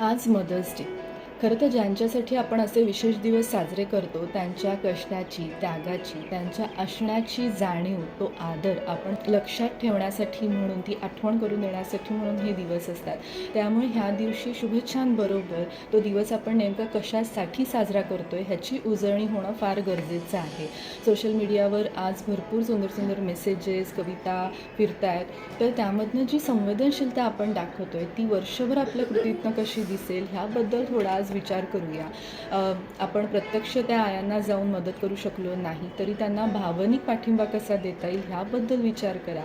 आज mother's day. खरं तर ज्यांच्यासाठी आपण असे विशेष दिवस साजरे करतो त्यांच्या कष्टाची, त्यागाची, त्यांच्या असण्याची जाणीव, तो आदर आपण लक्षात ठेवण्यासाठी म्हणून, ती आठवण करून देण्यासाठी म्हणून हे दिवस असतात. त्यामुळे ह्या दिवशी शुभेच्छांबरोबर तो दिवस आपण नेमका कशासाठी साजरा करतो आहे ह्याची उजळणी होणं फार गरजेचं आहे. सोशल मीडियावर आज भरपूर सुंदर सुंदर मेसेजेस, कविता फिरत आहेत. तर त्यामधनं जी संवेदनशीलता आपण दाखवतो आहे ती वर्षभर आपल्या कृतीतनं कशी दिसेल ह्याबद्दल थोडा आज विचार करूया. आपण प्रत्यक्ष त्या आयांना जाऊन मदत करू शकलो नाही तरी त्यांना भावनिक पाठिंबा कसा देता येईल ह्याबद्दल विचार करा.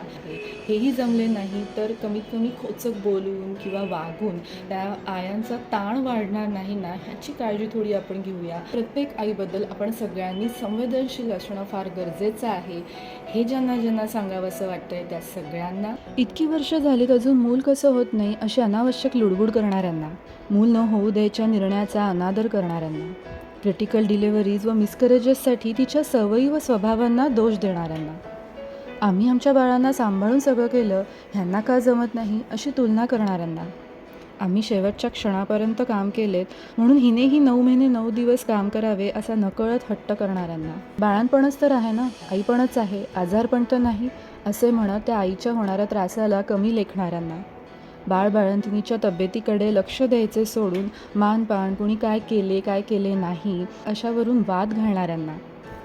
हेही जमले नाही तर कमीत कमी खोचक बोलून किंवा वागून त्या आयांचा ताण वाढणार नाही ना ह्याची काळजी थोडी आपण घेऊया. प्रत्येक आईबद्दल आपण सगळ्यांनी संवेदनशील असणं फार गरजेचं आहे. हे ज्यांना ज्यांना सांगावंसं वाटतंय त्या सगळ्यांना. इतकी वर्ष झालीत अजून मूल कसं होत नाही अशी अनावश्यक लुडबुड करणाऱ्यांना, मूल न होऊ द्यायच्या निर्णयाचा अनादर करणाऱ्यांना, क्रिटिकल डिलिव्हरीज व मिसकरेजेससाठी तिच्या सवयी व स्वभावांना दोष देणाऱ्यांना, आम्ही आमच्या बाळांना सांभाळून सगळं केलं ह्यांना का जमत नाही अशी तुलना करणाऱ्यांना, आम्ही शेवटच्या क्षणापर्यंत काम केलेत म्हणून हिनेही 9 महिने 9 दिवस काम करावे असा नकळत हट्ट करणाऱ्यांना, बाळांपणच तर आहे ना, आईपणच आहे, आजारपण तर नाही असे म्हणत त्या आईच्या होणाऱ्या त्रासाला कमी लेखणाऱ्यांना, बाळबाळंतिणीच्या तब्येतीकडे लक्ष द्यायचे सोडून मानपान कुणी काय केले नाही अशावरून वाद घालणाऱ्यांना,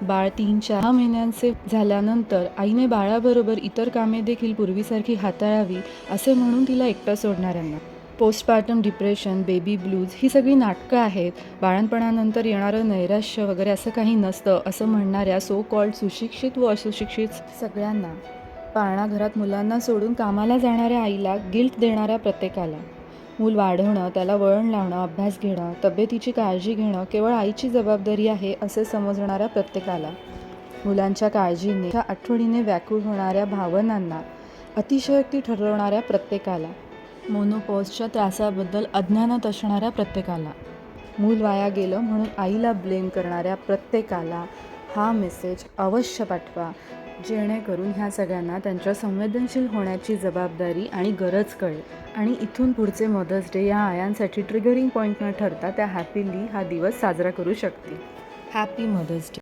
बाळ 3-4 महिन्यांचे झाल्यानंतर आईने बाळाबरोबर इतर कामे देखील पूर्वीसारखी हाताळावी असे म्हणून तिला एकटं सोडणाऱ्यांना, पोस्टपार्टम डिप्रेशन, बेबी ब्लूज ही सगळी नाटकं आहेत, बाळंतपणानंतर येणारं नैराश्य वगैरे असं काही नसतं असं म्हणणाऱ्या सो कॉल्ड सुशिक्षित व अशुशिक्षित सगळ्यांना, पाळणाघरात मुलांना सोडून कामाला जाणाऱ्या आईला गिल्ट देणाऱ्या प्रत्येकाला, मूल वाढवणं, त्याला वळण लावणं, अभ्यास घेणं, तब्येतीची काळजी घेणं केवळ आईची जबाबदारी आहे असे समजणाऱ्या प्रत्येकाला, मुलांच्या काळजीने आठवणीने व्याकुळ होणाऱ्या भावनांना, अतिशयोक्ती ठरवणाऱ्या प्रत्येकाला, मोनोपॉजच्या त्रासाबद्दल अज्ञानात असणाऱ्या प्रत्येकाला, मूल वाया गेलं म्हणून आईला ब्लेम करणाऱ्या प्रत्येकाला हा मेसेज अवश्य पाठवा, जेणेकरून ह्या सगळ्यांना त्यांच्या संवेदनशील होण्याची जबाबदारी आणि गरज कळेल आणि इथून पुढचे मदर्स डे या आयांसाठी ट्रिगरिंग पॉईंट न ठरता त्या हॅपीली हा दिवस साजरा करू शकतील. Happy mother's day.